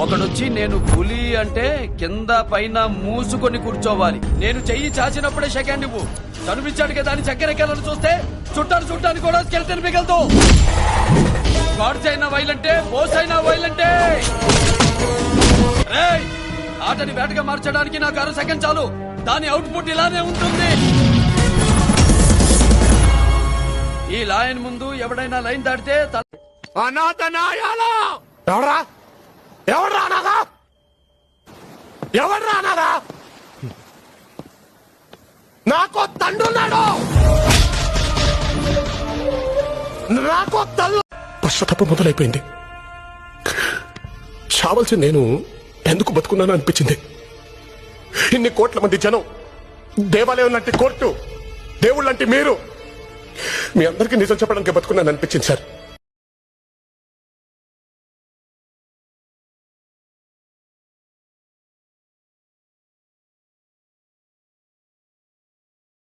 ఒకడొచ్చి నేను పులి అంటే కింద పైన మూసుకొని కూర్చోవాలి. నేను చెయ్యి చాచినప్పుడే సెకండ్ ఇవ్వు. కనిపించాడు కదా అని చక్కెరకెళ్ళను చూస్తే చుట్టానికి కూడా స్కెల్టన్ మిగలదు. గాడ్స్ అయినా వైలంటే, బోస్ అయినా వైలంటే. ఆటని వేటగా మార్చడానికి నాకు 6 సెకండ్ చాలు. దాని అవుట్పుట్ ఇలానే ఉంటుంది. ఈ లైన్ ముందు ఎవడైనా లైన్ దాటితే ఎవడ్రా నాకు తండ్రున్నాడు, నాకు తల్లు. పశ్చాత్తాపం మొదలైపోయింది. చావలసి నేను ఎందుకు బతుకున్నాను అనిపించింది. ఇన్ని కోట్ల మంది జనం, దేవాలయం లాంటి కోర్టు, దేవుళ్ళంటే మీరు, మీ అందరికీ నిజం చెప్పడానికి బతుకున్నాను అనిపించింది సార్.